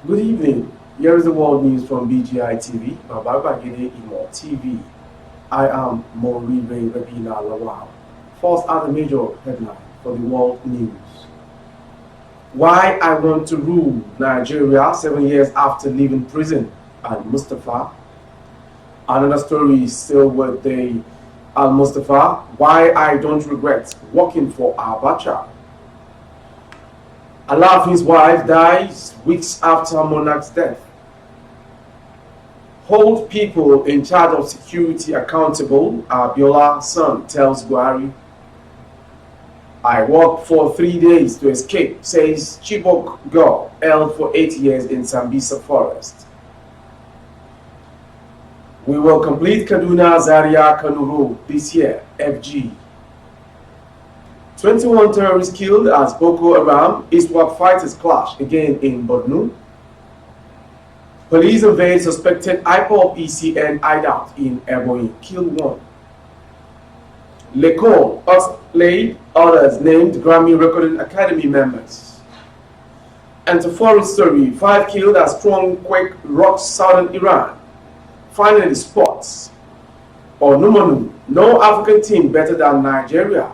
Good evening. Here is the world news from BGI TV, Babagede Imo TV. I am Moribe Rabina Lawal. First are the major headline for the world news. Why I want to rule Nigeria 7 years after leaving prison and Mustafa. Another story is still with the Al Mustafa. Why I don't regret working for Abacha. Alafin's wife dies weeks after monarch's death. Hold people in charge of security accountable, Abiola son tells Buhari. I worked for 3 days to escape, says Chibok girl held for 8 years in Sambisa forest. We will complete Kaduna Zaria Kanu Road this year, FG. 21 terrorists killed as Boko Haram ISWAP fighters clash again in Borno. Police unveiled suspected IPOB ECN hideout in Ebonyi, killed one. Lekon laid others named Grammy Recording Academy members. And to foreign story, 5 killed as strong quake rocks southern Iran. Finally, sports. Or no African team better than Nigeria.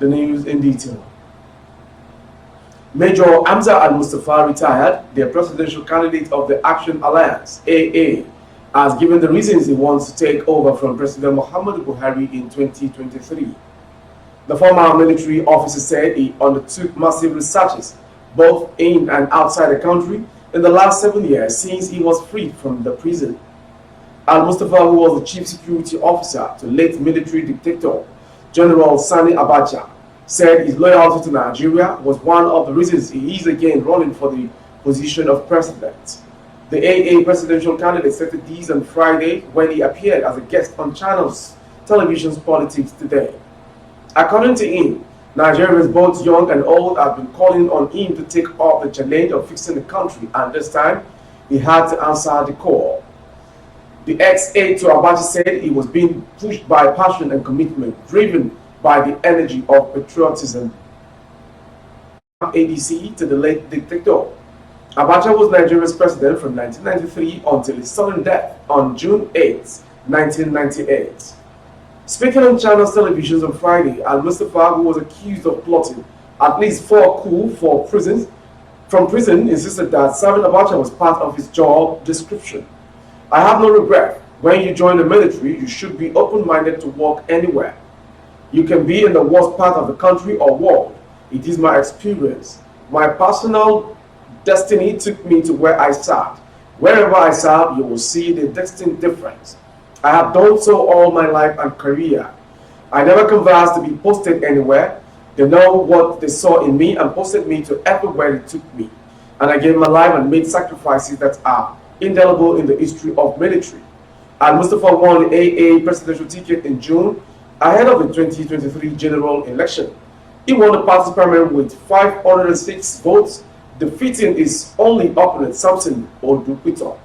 The news in detail. Major Hamza Al-Mustafa retired, the presidential candidate of the Action Alliance, AA, has given the reasons he wants to take over from President Muhammadu Buhari in 2023. The former military officer said he undertook massive researches both in and outside the country in the last 7 years since he was freed from the prison. Al-Mustafa, who was the chief security officer to late military dictator General Sani Abacha, said his loyalty to Nigeria was one of the reasons he is again running for the position of president. The AA presidential candidate stated these on Friday when he appeared as a guest on Channel's television's Politics Today. According to him, Nigerians both young and old have been calling on him to take up the challenge of fixing the country, and this time he had to answer the call. The ex-aide to Abacha said he was being pushed by passion and commitment, driven by the energy of patriotism. ADC to the late dictator. Abacha was Nigeria's president from 1993 until his sudden death on June 8, 1998. Speaking on Channel's television on Friday, Al-Mustafa, who was accused of plotting at least 4 coups from prison, insisted that serving Abacha was part of his job description. I have no regret. When you join the military, you should be open-minded to work anywhere. You can be in the worst part of the country or world. It is my experience. My personal destiny took me to where I served. Wherever I serve, you will see the distinct difference. I have done so all my life and career. I never canvassed to be posted anywhere. They know what they saw in me and posted me to everywhere they took me. And I gave my life and made sacrifices that are indelible in the history of military. Al-Mustafa won the AA presidential ticket in June ahead of the 2023 general election. He won the party's primary with 506 votes, defeating his only opponent, Samson Odukwito.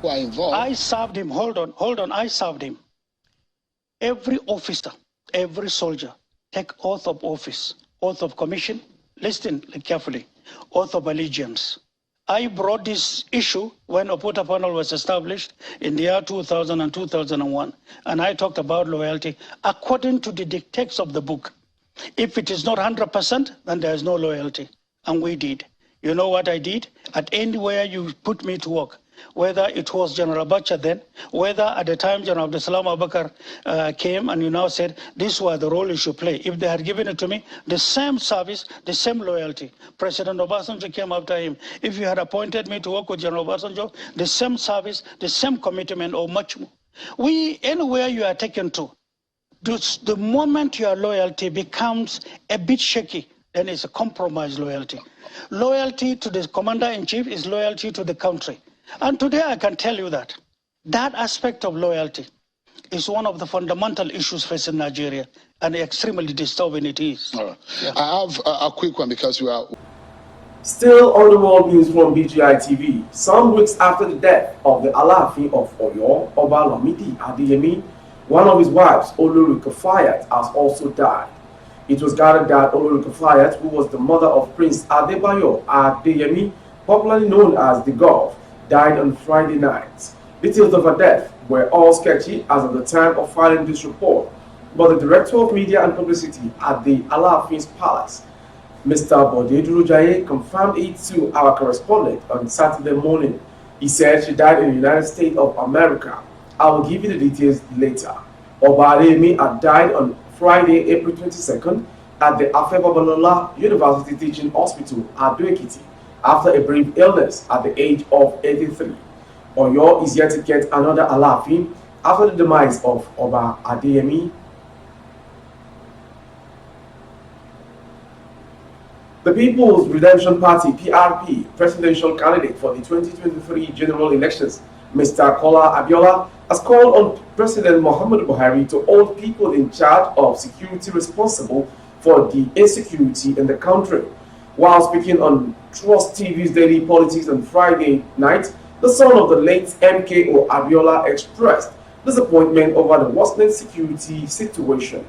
I served him, hold on, I served him. Every officer, every soldier, take oath of office, oath of commission, listen carefully, oath of allegiance. I brought this issue when Oputa panel was established in the year 2000 and 2001, and I talked about loyalty according to the dictates of the book. If it is not 100%, then there is no loyalty, and we did. You know what I did? At anywhere you put me to work, whether it was General Abacha then, whether at the time General Abdulsalam Abubakar came and you now said, this was the role you should play. If they had given it to me, the same service, the same loyalty. President Obasanjo came after him. If you had appointed me to work with General Obasanjo, the same service, the same commitment or much more. Anywhere you are taken to, the moment your loyalty becomes a bit shaky, then it's a compromised loyalty. Loyalty to the commander-in-chief is loyalty to the country. And today I can tell you that aspect of loyalty is one of the fundamental issues facing Nigeria, and extremely disturbing it is. All right. Yeah. I have a quick one because we are... Still on the world news from BGI TV. Some weeks after the death of the Alaafin of Oyo, Oba Lamidi Adeyemi, one of his wives, Olori Kafayat, has also died. It was gathered that Olori Kafayat, who was the mother of Prince Adebayo Adeyemi, popularly known as the Gulf, died on Friday night. Details of her death were all sketchy as of the time of filing this report, but the Director of Media and Publicity at the Alaafin's Palace, Mr. Bode Durujaye, confirmed it to our correspondent on Saturday morning. He said she died in the United States of America. I will give you the details later. Obaremi had died on Friday, April 22nd at the Afebabalola University Teaching Hospital at Doekiti after a brief illness at the age of 83. Oyo is yet to get another Alaafin after the demise of Oba Adeyemi. The People's Redemption Party (PRP) presidential candidate for the 2023 general elections, Mr. Kola Abiola, has called on President Muhammadu Buhari to hold people in charge of security responsible for the insecurity in the country. While speaking on Trust TV's Daily Politics on Friday night, the son of the late MKO Abiola expressed disappointment over the worsening security situation.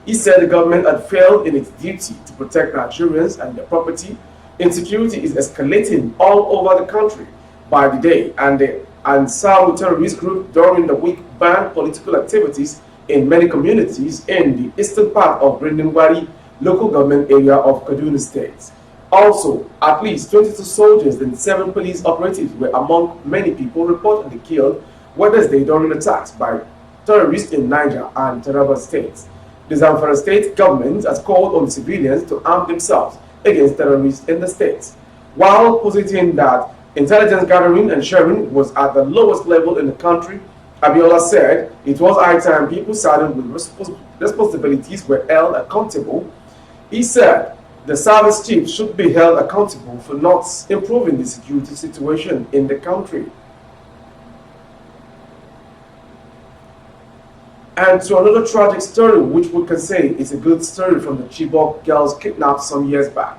He said the government had failed in its duty to protect Nigerians and their property. Insecurity is escalating all over the country by the day, and the Ansar terrorist group during the week banned political activities in many communities in the eastern part of Brindingwari local government area of Kaduna State. Also, at least 22 soldiers and 7 police operatives were among many people reportedly killed Wednesday during attacks by terrorists in Niger and Taraba states. The Zamfara state government has called on civilians to arm themselves against terrorists in the state, while positing that intelligence gathering and sharing was at the lowest level in the country. Abiola said it was high time people saddled with responsibilities were held accountable. He said the service chiefs should be held accountable for not improving the security situation in the country. And to another tragic story, which we can say is a good story from the Chibok girls kidnapped some years back.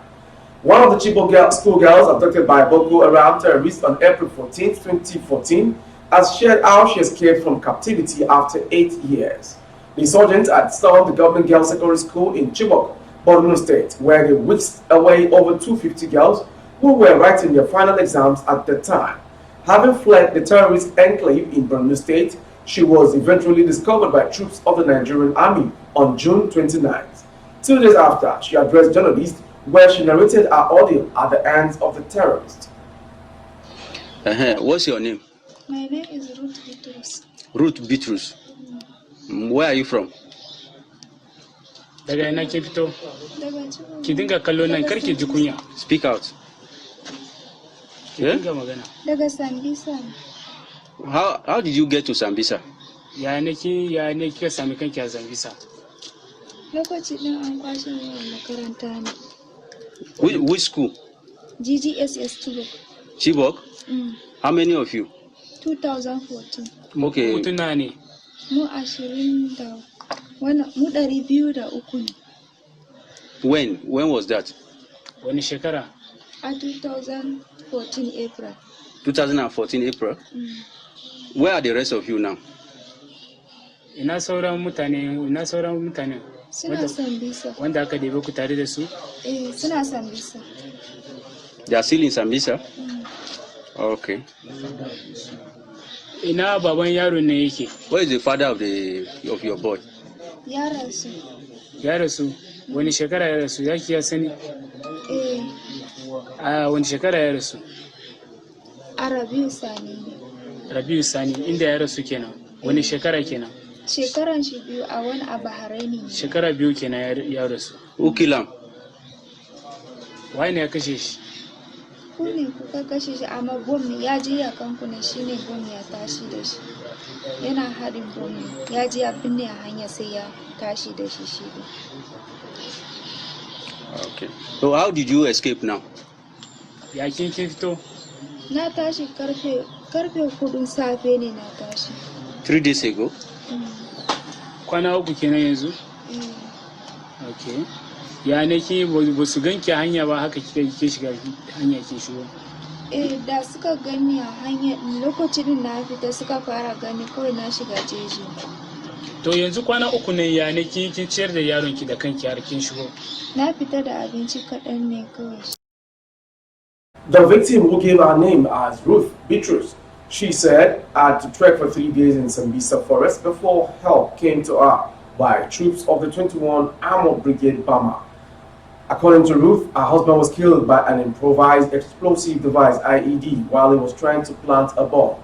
One of the Chibok schoolgirls abducted by Boko Haram terrorists on April 14, 2014, has shared how she escaped from captivity after 8 years. The insurgents had stormed the government girls' secondary school in Chibok, Borno State, where they whisked away over 250 girls who were writing their final exams at the time. Having fled the terrorist enclave in Borno State, she was eventually discovered by troops of the Nigerian army on June 29th. 2 days after, she addressed journalists where she narrated her ordeal at the hands of the terrorists. What's your name? My name is Ruth Bitrus. Ruth Bitrus. Where are you from? Daga ina ke fito? Ki dinga kallo nan karki ji kunya. Speak out. Ki dinga magana. Daga Sambisa. How did you get to Sambisa? Ya ne kika sami kanki a Sambisa? Lokaci din an kwashe ni a makaranta ne. Which school? GGSS Chibok. Chibok? How many of you? 2014. Okay. Mutuna ne. Mu 20 mu 203 ne. When was that? Wani shekara? A 2014 April. 2014 April? Where are the rest of you now? Ina sauran mutane. Suna Sambisa. Wanda aka debe ku tare da su? Suna Sambisa. They are still in Sambisa? Okay. Ina baban yaro ne yake? Where is the father of your boy? Ya rasu. Ya rasu. Wani shekara ya rasu? Yaki ya sani? Wani shekara ya rasu? A Rabiu Sani ne. Rabiu Sani, inda ya rasu kenan. Wani shekara kenan? Shekaran shi biyu a wani a Bahraini ne. Shekara biyu kenan ya rasu. Ukilam. Wai ne ya kashe shi? Ku ne kuka kashe shi, amma bom ne ya je ya kankuna, shi ne bom ya tashi da shi. Yana haɗin bom ne ya je ya binne a hanya sai ya tashi da shi ne. Okay. So how did you escape now? Ya kin fito? Na tashi karfe 4 safe ne na tashi. 3 days ago? Kwana uku kenan yanzu? Okay. Ya ne ki ba su ganki hanya ba haka kike shiga hanya ke shigo? Da suka gani a hanya lokacin na fita suka fara gani kawai na shiga jeji. To yanzu kwana uku ne ya ne kin ciyar da yaron ki da kanki har kin shigo? Na fita da abinci kaɗan ne kawai. The victim, who gave her name as Ruth Beatrice, she said, had to trek for 3 days in Sambisa forest before help came to her by troops of the 21 Armored Brigade Bama. According to Ruth, her husband was killed by an improvised explosive device IED while he was trying to plant a bomb.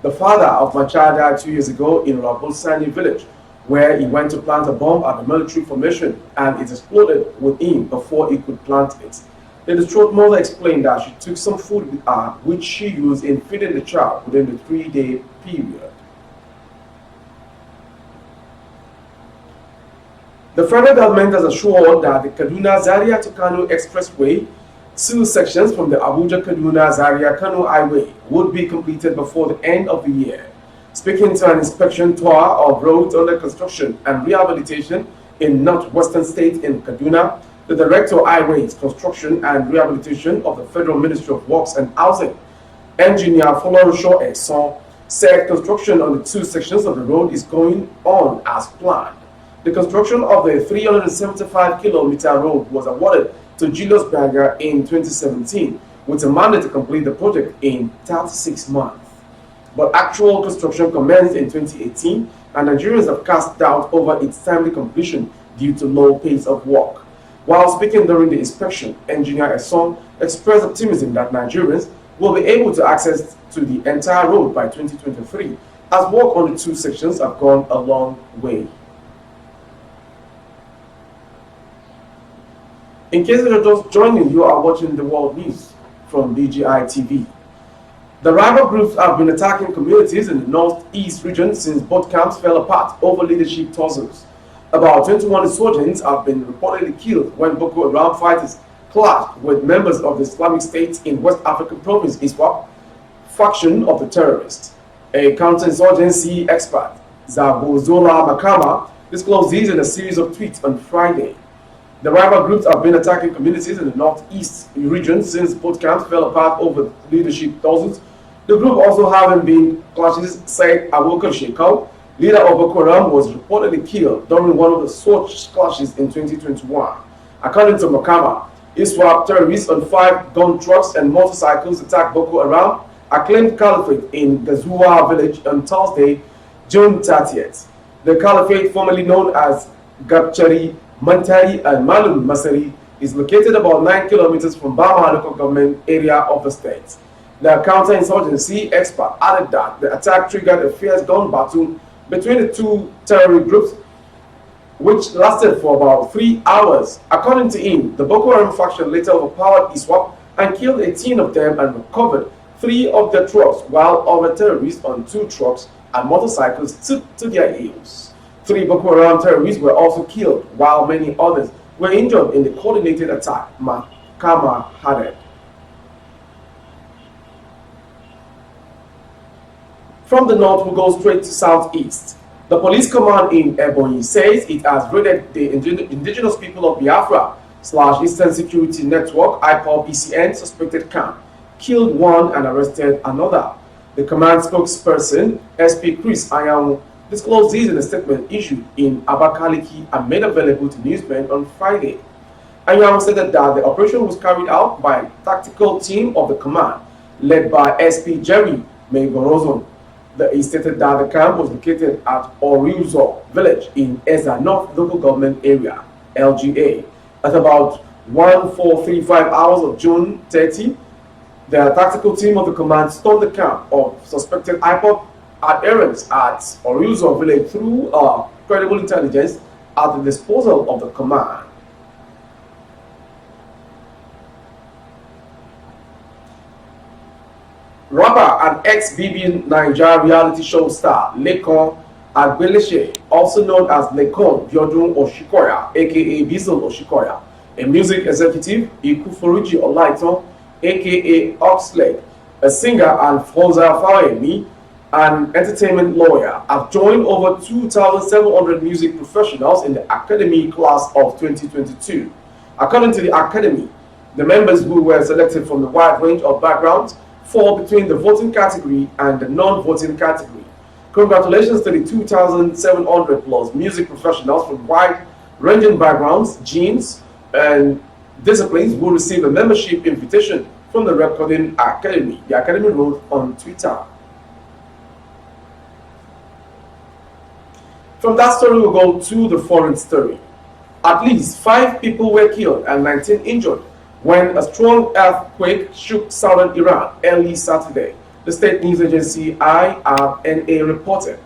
The father of my child died 2 years ago in Rabulsani village, where he went to plant a bomb at the military formation and it exploded with him before he could plant it. The distraught mother explained that she took some food with her, which she used in feeding the child within the 3-day period. The federal government has assured that the Kaduna-Zaria to Kano Expressway, 2 sections from the Abuja-Kaduna-Zaria-Kano Highway, would be completed before the end of the year. Speaking to an inspection tour of roads under construction and rehabilitation in northwestern state in Kaduna, the Director of Highways, Construction and Rehabilitation of the Federal Ministry of Works and Housing, Engineer Folorusho Exon, said construction on the 2 sections of the road is going on as planned. The construction of the 375-kilometer road was awarded to Julius Berger in 2017, with a mandate to complete the project in 36 months. But actual construction commenced in 2018, and Nigerians have cast doubt over its timely completion due to low pace of work. While speaking during the inspection, Engineer Esson expressed optimism that Nigerians will be able to access to the entire road by 2023, as work on the 2 sections have gone a long way. In case you're just joining, you are watching the world news from BGI TV. The rival groups have been attacking communities in the northeast region since both camps fell apart over leadership tussles. About 21 insurgents have been reportedly killed when Boko Haram fighters clashed with members of the Islamic State in West African province ISWAP, faction of the terrorists. A counterinsurgency expert, Zabozola Makama, disclosed these in a series of tweets on Friday. The rival groups have been attacking communities in the northeast region since both camps fell apart over leadership tussles. The group also having been clashes, said Abiola Shekau, leader of Boko Haram, was reportedly killed during one of the such clashes in 2021. According to Makama, ISWAP terrorists on 5 gun trucks and motorcycles attacked Boko Haram, acclaimed caliphate in Gazua village on Thursday, June 30th. The caliphate, formerly known as Gabchari, Mantari, and Malum Masari, is located about 9 kilometers from Bama local government area of the state. The counterinsurgency expert added that the attack triggered a fierce gun battle between the 2 terrorist groups, which lasted for about 3 hours. According to him, the Boko Haram faction later overpowered ISWAP and killed 18 of them and recovered 3 of their trucks, while other terrorists on 2 trucks and motorcycles took to their heels. 3 Boko Haram terrorists were also killed, while many others were injured in the coordinated attack, Makama added. From the north, we go straight to southeast. The police command in Ebonyi says it has raided the indigenous people of Biafra / Eastern Security Network (IPOB ECN) suspected camp, killed 1 and arrested another. The command spokesperson, SP Chris Ayamu, disclosed this in a statement issued in Abakaliki and made available to newsmen on Friday. Ayamu said that the operation was carried out by a tactical team of the command, led by SP Jerry Megorozon. He stated that the camp was located at Oriuzo village in Eza North local government area, LGA. At about 1435 hours of June 30, the tactical team of the command stormed the camp of suspected IPOB adherents at Oriuzo village through credible intelligence at the disposal of the command. Rapper and ex-BB Nigeria reality show star Lekon Agbeleshe, also known as Lekon Biodun Oshikoya, aka Bizzle Oshikoya, a music executive, Ikufuruji Olaiton, aka Oxlade, a singer, and Foza Fawemi, an entertainment lawyer, have joined over 2,700 music professionals in the Academy class of 2022. According to the Academy, the members who were selected from the wide range of backgrounds fall between the voting category and the non-voting category. Congratulations to the 2,700 plus music professionals from wide-ranging backgrounds, genes, and disciplines who receive a membership invitation from the Recording Academy. The Academy wrote on Twitter. From that story, we'll go to the foreign story. At least 5 people were killed and 19 injured when a strong earthquake shook southern Iran early Saturday, the state news agency IRNA reported.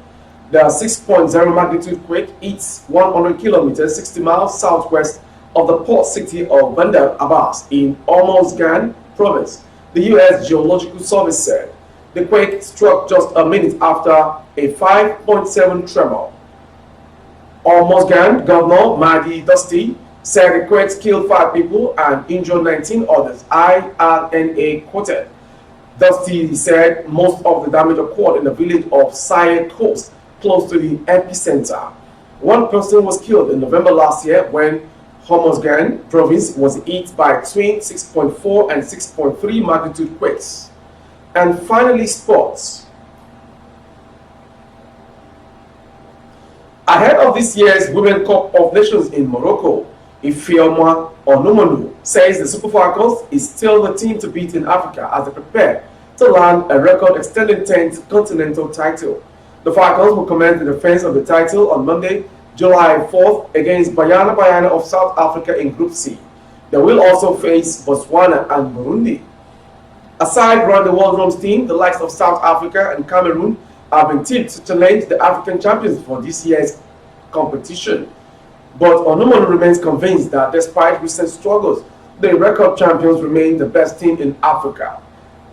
The 6.0 magnitude quake hit 100 kilometers 60 miles southwest of the port city of Bandar Abbas in Hormozgan province, the U.S. Geological Service said. The quake struck just a minute after a 5.7 tremor. Hormozgan Governor Mahdi Dusty said the quake killed 5 people and injured 19 others, IRNA quoted. Dusty said most of the damage occurred in the village of Sayed Coast, close to the epicenter. 1 person was killed in November last year when Hormozgan province was hit by twin 6.4 and 6.3 magnitude quakes. And finally, sports. Ahead of this year's Women's Cup of Nations in Morocco, Ifeoma Onumonu says the Super Falcons is still the team to beat in Africa as they prepare to land a record-extending 10th continental title. The Falcons will commence the defense of the title on Monday, July 4th against Bayana Bayana of South Africa in Group C. They will also face Botswana and Burundi. Aside from the World Drums team, the likes of South Africa and Cameroon have been tipped to challenge the African champions for this year's competition. But Onumonu remains convinced that despite recent struggles, the record champions remain the best team in Africa.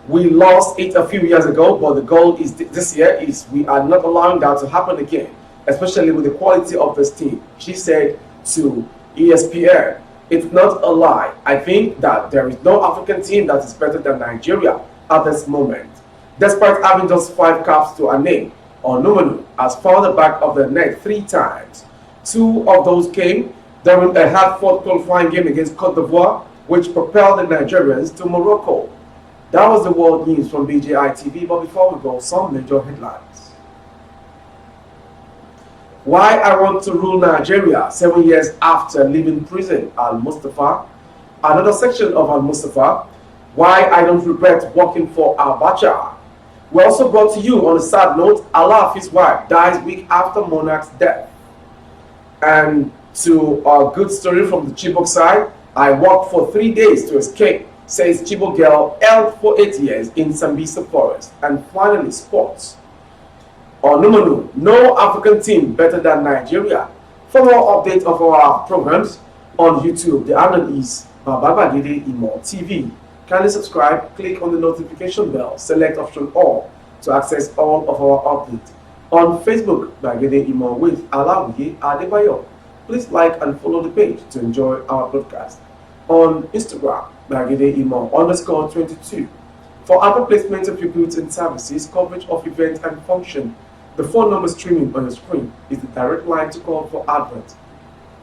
We lost it a few years ago, but the goal is this year is we are not allowing that to happen again, especially with the quality of this team, she said to ESPN. It's not a lie. I think that there is no African team that is better than Nigeria at this moment. Despite having just 5 caps to her name, Onumonu has found the back of the net 3 times. 2 of those came during a hard-fought qualifying game against Cote d'Ivoire, which propelled the Nigerians to Morocco. That was the world news from BJI TV, but before we go, some major headlines. Why I want to rule Nigeria 7 years after leaving prison, Al-Mustafa. Another section of Al-Mustafa, why I don't regret working for Abacha. We also brought to you on a sad note, Alaafis wife dies week after monarch's death. And to a good story from the Chibok side, I worked for 3 days to escape, says Chibok girl held for 8 years in Sambisa forest. And finally, sports. Onumonu, no African team better than Nigeria. For more updates of our programs on YouTube, the handle is Babagide Imo TV. Kindly subscribe, click on the notification bell, select option all to access all of our updates. On Facebook, Bagede Imo with Alawiye Adebayo. Please like and follow the page to enjoy our broadcast. On Instagram, Bagede Imo _22. For other placements of your goods and services, coverage of events and function, the phone number streaming on your screen is the direct line to call for advert.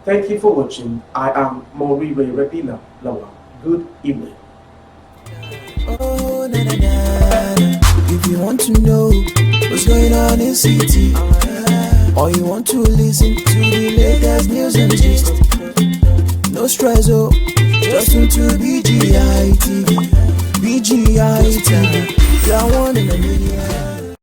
Thank you for watching. I am Moriwe Rebila Lawa. Good evening. Oh, na, na, na. If you want to know what's going on in city, or you want to listen to the latest news and gist, no stress, oh, just tune to BGI TV. BGI TV, you are one in a million.